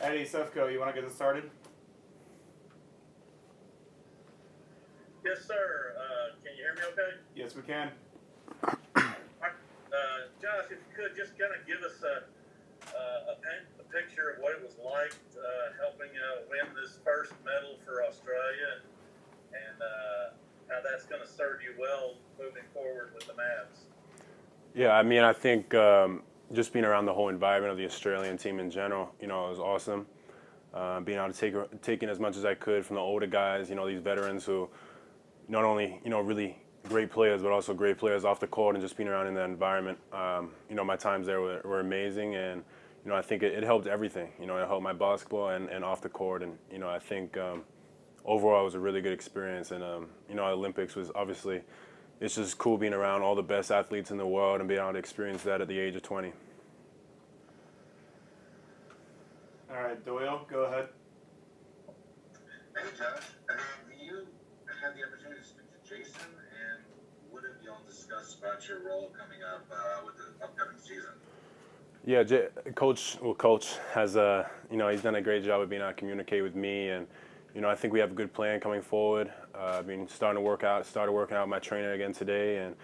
Eddie, Sefco, you want to get us started? Yes, sir. Can you hear me okay? Yes, we can. Josh, if you could just kind of give us a picture of what it was like helping win this first medal for Australia and how that's going to serve you well moving forward with the Mavs. Yeah, I mean, I think just being around the whole environment of the Australian team in general, it was awesome. Being able to take in as much as I could from the older guys, these veterans who not only, really great players, but also great players off the court and just being around in that environment. My times there were amazing, and, I think it helped everything. It helped my basketball and off the court, and, I think overall it was a really good experience. And, Olympics was obviously, it's just cool being around all the best athletes in the world and being able to experience that at the age of 20. All right, Doyle, go ahead. Hey, Josh. You had the opportunity to speak to Jason, and what have y'all discussed about your role coming up with the upcoming season? Yeah, Coach has he's done a great job of being able to communicate with me, and I think we have a good plan coming forward. Started working out with my trainer again today, and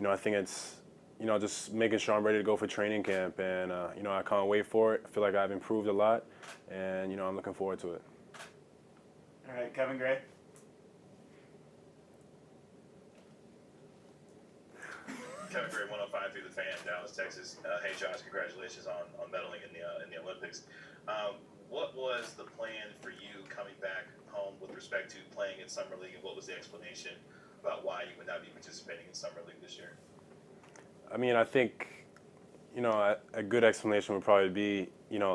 I think it's just making sure I'm ready to go for training camp, and I can't wait for it. I feel like I've improved a lot, and I'm looking forward to it. All right, Kevin Gray. Kevin Gray, 105 through the fan, Dallas, Texas. Hey, Josh, congratulations on medaling in the Olympics. What was the plan for you coming back home with respect to playing in Summer League, and what was the explanation about why you would not be participating in Summer League this year? I mean, I think a good explanation would probably be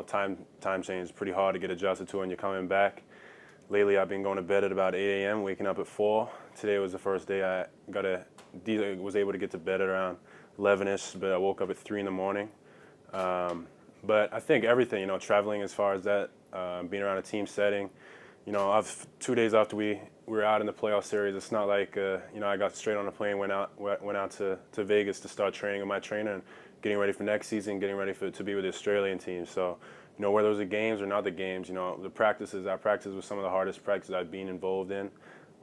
time change is pretty hard to get adjusted to when you're coming back. Lately, I've been going to bed at about 8 a.m., waking up at 4. Today was the first day I was able to get to bed at around 11ish, but I woke up at 3 in the morning. But I think everything, traveling as far as that, being around a team setting, 2 days after we were out in the playoff series, it's not like I got straight on a plane, went out to Vegas to start training with my trainer and getting ready for next season, getting ready to be with the Australian team. So, whether it was the games or not the games, the practices, our practices were some of the hardest practices I've been involved in.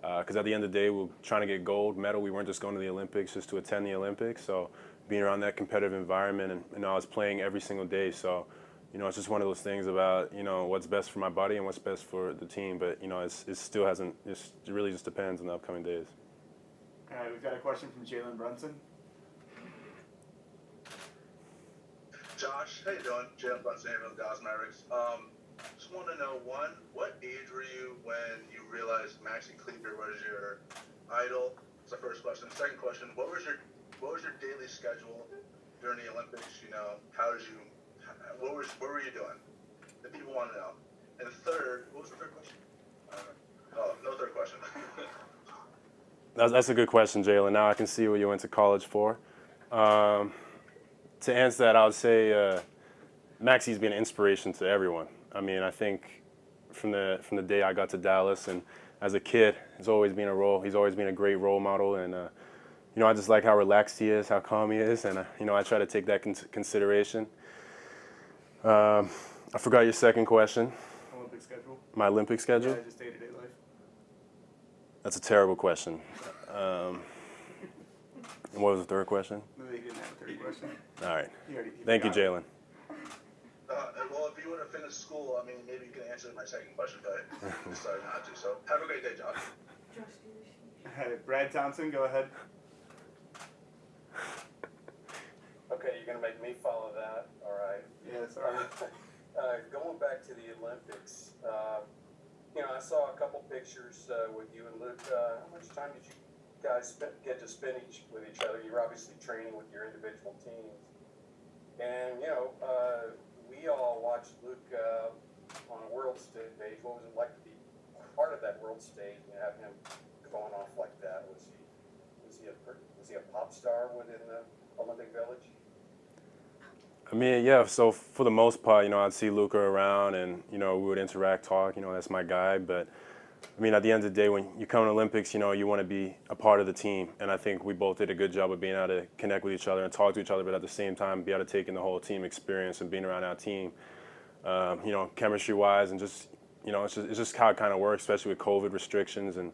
Because at the end of the day, we were trying to get gold medal. We weren't just going to the Olympics just to attend the Olympics. So being around that competitive environment, and I was playing every single day. So, it's just one of those things about, what's best for my body and what's best for the team. But, it still hasn't, it really just depends on the upcoming days. All right, we've got a question from Jalen Brunson. Josh, how you doing? Jalen Brunson here from the Dallas Mavericks. Just want to know, one, what age were you when you realized Maxi Kleber was your idol? That's the first question. Second question, what was your daily schedule during the Olympics? What were you doing? The people want to know. And third, what was the third question? No third question. That's a good question, Jalen. Now I can see what you went to college for. To answer that, I would say Maxi's been an inspiration to everyone. I mean, I think from the day I got to Dallas and as a kid, he's always been a great role model, and I just like how relaxed he is, how calm he is, and I try to take that consideration. I forgot your second question. Olympic schedule. My Olympic schedule? Yeah, just day-to-day life. That's a terrible question. And what was the third question? No, he didn't have a third question. All right. He Thank you, forgot it. Jalen. Well, if you would have finished school, maybe you can answer my second question, but I decided not to. So have a great day, Josh. All right, Brad Thompson, go ahead. Okay, you're going to make me follow that. All right. Yeah, sorry. Going back to the Olympics, I saw a couple pictures with you and Luke. How much time did you guys get to spend with each other? You're obviously training with your individual teams. And, we all watched Luke on a world stage. What was it like to be part of that world stage and have him going off like that? Was he a pop star within the Olympic Village? I mean, yeah, so for the most part, I'd see Luca around and, we would interact, talk, that's my guy. But, I mean, at the end of the day, when you come to Olympics, you want to be a part of the team. And I think we both did a good job of being able to connect with each other and talk to each other, but at the same time, be able to take in the whole team experience and being around our team. you know, chemistry-wise, and just, you know, it's just how it kind of works, especially with COVID restrictions. And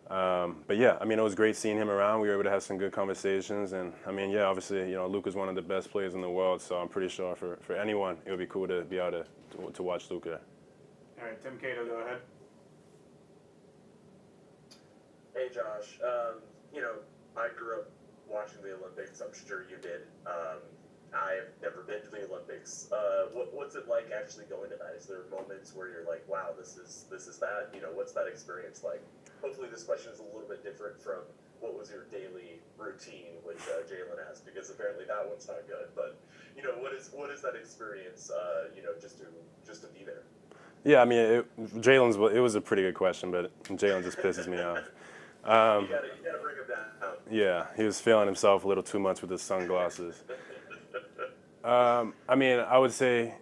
but yeah, I mean, it was great seeing him around. We were able to have some good conversations, and I mean, yeah, obviously, you know, Luka's one of the best players in the world, so I'm pretty sure for anyone, it would be cool to be able to watch Luka. All right, Tim Cato, go ahead. Hey Josh, you know, I grew up watching the Olympics. I'm sure you did. I've never been to the Olympics. What's it like actually going to that? Is there moments where you're like, wow, this is that? You know, what's that experience like? Hopefully, this question is a little bit different from what was your daily routine, which Jalen asked, because apparently that one's not good. But you know, what is that experience? You know, just to be there. Yeah, I mean, it was a pretty good question, but Jalen just pisses me off. You gotta bring him down. Yeah, he was feeling himself a little too much with his sunglasses. I mean, I would say,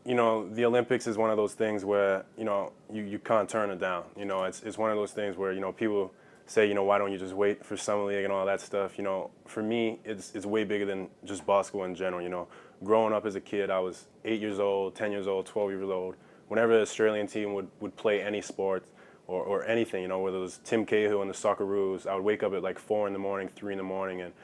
you know, the Olympics is one of those things where, you know, you can't turn it down. You know, it's one of those things where, you know, people say, you know, why don't you just wait for Summer League and all that stuff? You know, for me, it's way bigger than just basketball in general. You know, growing up as a kid, I was 8 years old, 10 years old, 12 years old. Whenever the Australian team would play any sport or anything, you know, whether it was Tim Cahill and the Socceroos, I would wake up at like 4 in the morning, 3 in the morning, and,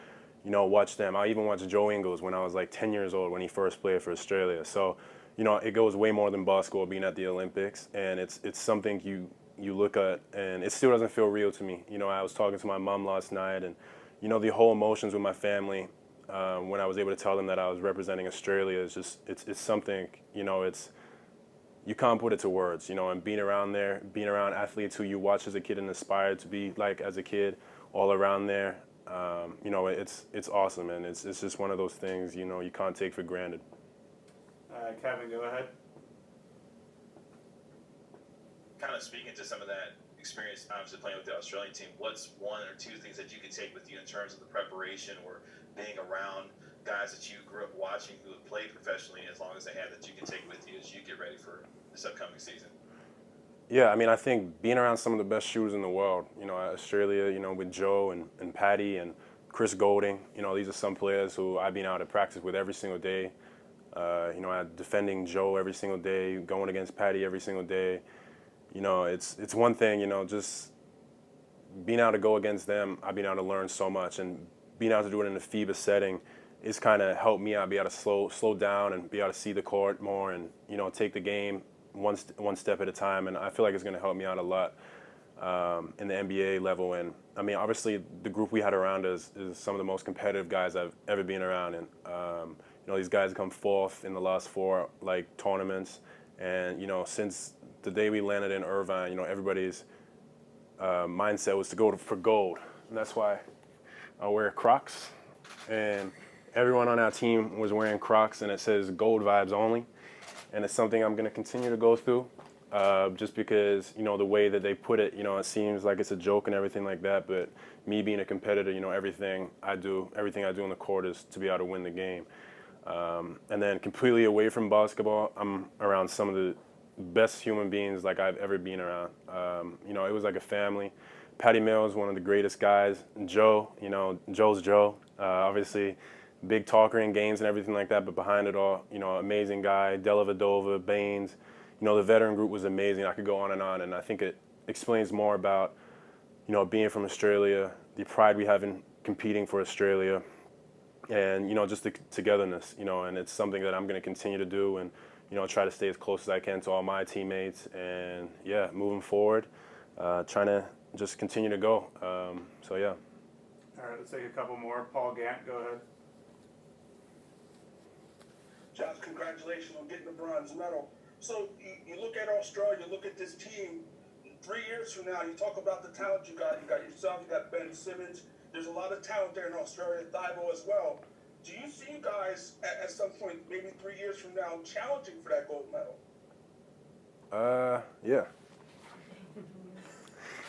you know, watch them. I even watched Joe Ingles when I was like 10 years old when he first played for Australia. So, you know, it goes way more than basketball being at the Olympics, and it's something you look at, and it still doesn't feel real to me. You know, I was talking to my mom last night, and, you know, the whole emotions with my family when I was able to tell them that I was representing Australia is just, it's something, you know, you can't put it to words, you know, and being around there, being around athletes who you watch as a kid and aspired to be like as a kid, all around there, you know, it's awesome, and it's just one of those things, you know, you can't take for granted. Kevin, go ahead. Kind of speaking to some of that experience, obviously playing with the Australian team, what's one or two things that you could take with you in terms of the preparation or being around guys that you grew up watching who have played professionally as long as they have that you can take with you as you get ready for this upcoming season? Yeah, I mean, I think being around some of the best shooters in the world, you know, Australia, you know, with Joe and Patty and Chris Golding, you know, these are some players who I've been out to practice with every single day. You know, defending Joe every single day, going against Patty every single day. You know, it's one thing, you know, just being able to go against them, I've been able to learn so much, and being able to do it in a FIBA setting is kind of helped me out, be able to slow down and be able to see the court more, and, you know, take the game one step at a time. And I feel like it's going to help me out a lot in the NBA level. And I mean, obviously the group we had around us is some of the most competitive guys I've ever been around. And you know, these guys come fourth in the last 4 like tournaments. And, you know, since the day we landed in Irvine, you know, everybody's mindset was to go for gold. And that's why I wear Crocs. And everyone on our team was wearing Crocs, and it says gold vibes only. And it's something I'm going to continue to go through just because, you know, the way that they put it, you know, it seems like it's a joke and everything like that. But me being a competitor, you know, everything I do on the court is to be able to win the game. And then completely away from basketball, I'm around some of the best human beings like I've ever been around. You know, it was like a family. Patty Mills, one of the greatest guys. Joe, you know, Joe's Joe. Obviously, big talker in games and everything like that, but behind it all, you know, amazing guy. Della Vadova, Baines. You know, the veteran group was amazing. I could go on, and I think it explains more about, you know, being from Australia, the pride we have in competing for Australia, and, you know, just the togetherness, you know, and it's something that I'm going to continue to do, and, you know, try to stay as close as I can to all my teammates, and, yeah, moving forward, trying to just continue to go. So, yeah. All right, let's take a couple more. Paul Gant, go ahead. Josh, congratulations on getting the bronze medal. So you look at Australia, you look at this team, 3 years from now, you talk about the talent you got yourself, you got Ben Simmons. There's a lot of talent there in Australia, Thibault as well. Do you see you guys at some point, maybe 3 years from now, challenging for that gold medal? Yeah.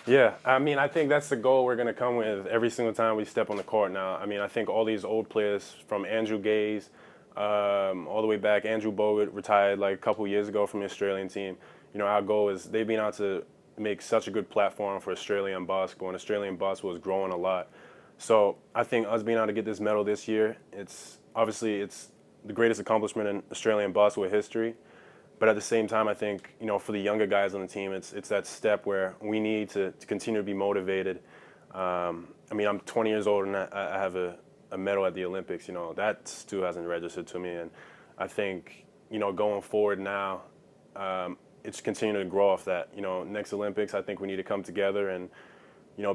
Yeah, I mean, I think that's the goal we're going to come with every single time we step on the court now. I mean, I think all these old players from Andrew Gaze all the way back, Andrew Bogut retired like a couple years ago from the Australian team. You know, our goal is they've been able to make such a good platform for Australian basketball, and Australian basketball is growing a lot. So I think us being able to get this medal this year, it's the greatest accomplishment in Australian basketball history. But at the same time, I think, for the younger guys on the team, it's that step where we need to continue to be motivated. I mean, I'm 20 years old and I have a medal at the Olympics. That still hasn't registered to me. And I think, going forward now, it's continuing to grow off that. Next Olympics, I think we need to come together and,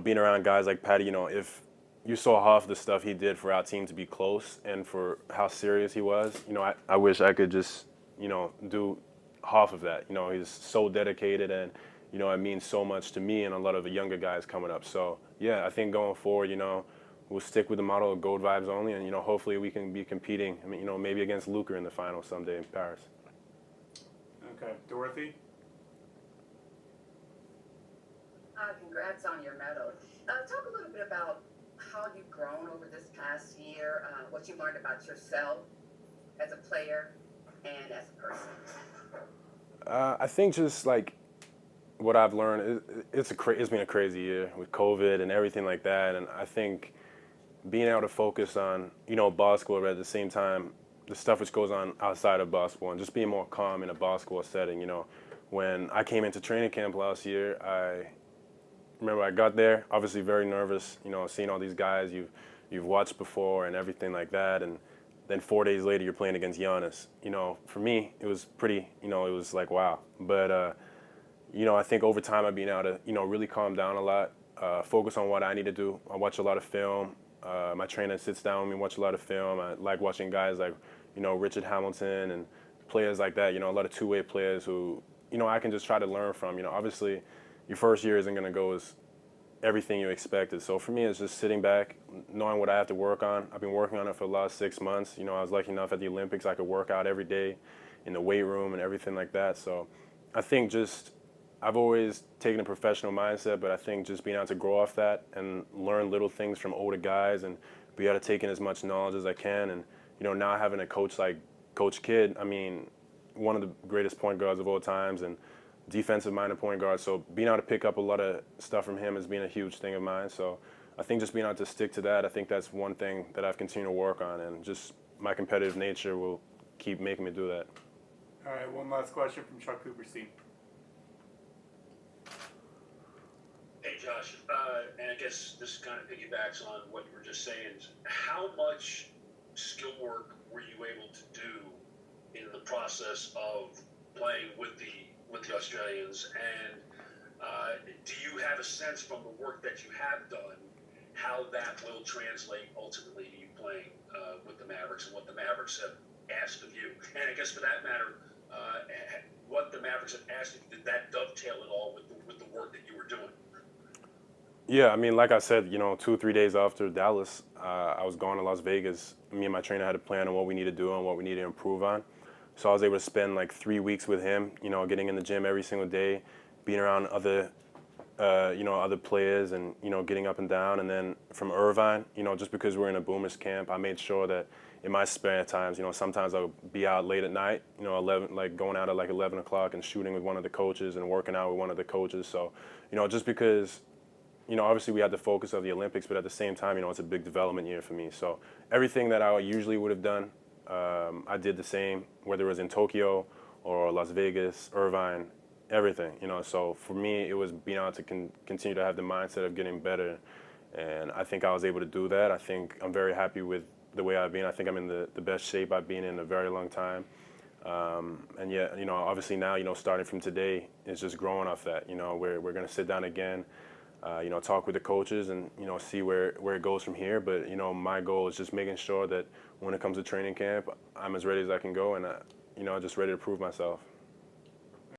being around guys like Patty, if you saw half the stuff he did for our team to be close and for how serious he was, I wish I could just, do half of that. He's so dedicated and, it means so much to me and a lot of the younger guys coming up. So, yeah, I think going forward, we'll stick with the model of gold vibes only and, hopefully we can be competing, maybe against Luca in the final someday in Paris. Okay, Dorothy? Congrats on your medal. Talk a little bit about how you've grown over this past year, what you learned about yourself as a player and as a person. I think just like what I've learned, it's been a crazy year with COVID and everything like that. And I think being able to focus on, basketball, but at the same time, the stuff which goes on outside of basketball and just being more calm in a basketball setting. When I came into training camp last year, I remember I got there, obviously very nervous, seeing all these guys you've watched before and everything like that. And then 4 days later, you're playing against Giannis. For me, it was pretty, it was like, wow. But, I think over time I've been able to, really calm down a lot, focus on what I need to do. I watch a lot of film. My trainer sits down with me, watch a lot of film. I like watching guys like, Richard Hamilton and players like that, a lot of two-way players who, I can just try to learn from. Obviously, your first year isn't going to go as everything you expected. So for me, it's just sitting back, knowing what I have to work on. I've been working on it for the last 6 months. I was lucky enough at the Olympics I could work out every day in the weight room and everything like that. So I think I've always taken a professional mindset, but I think just being able to grow off that and learn little things from older guys and be able to take in as much knowledge as I can. And, now having a coach like Coach Kidd, I mean, one of the greatest point guards of all times and defensive-minded point guard. So being able to pick up a lot of stuff from him has been a huge thing of mine. So I think just being able to stick to that, I think that's one thing that I've continued to work on. And just my competitive nature will keep making me do that. All right, one last question from Chuck Cooperstein. Hey, Josh, and I guess this kind of piggybacks on what you were just saying. How much skill work were you able to do in the process of playing with the Australians, and do you have a sense from the work that you have done how that will translate ultimately to you playing with the Mavericks and what the Mavericks have asked of you? And I guess for that matter, what the Mavericks have asked of you, did that dovetail at all with the work that you were doing? Yeah, I mean, like I said, 2 or 3 days after Dallas, I was going to Las Vegas. Me and my trainer had a plan on what we need to do and what we need to improve on. So I was able to spend like 3 weeks with him, getting in the gym every single day, being around other players and, getting up and down. And then from Irvine, just because we're in a Boomers camp, I made sure that in my spare times, sometimes I'll be out late at night, 11, like going out at like 11 o'clock and shooting with one of the coaches and working out with one of the coaches. So, just because, obviously we had the focus of the Olympics, but at the same time, it's a big development year for me. So everything that I usually would have done, I did the same, whether it was in Tokyo or Las Vegas, Irvine, everything, So for me, it was being able to continue to have the mindset of getting better. And I think I was able to do that. I think I'm very happy with the way I've been. I think I'm in the best shape I've been in a very long time. And yeah, obviously now, starting from today, it's just growing off that. We're going to sit down again, talk with the coaches and, see where it goes from here. But, my goal is just making sure that when it comes to training camp, I'm as ready as I can go and, just ready to prove myself.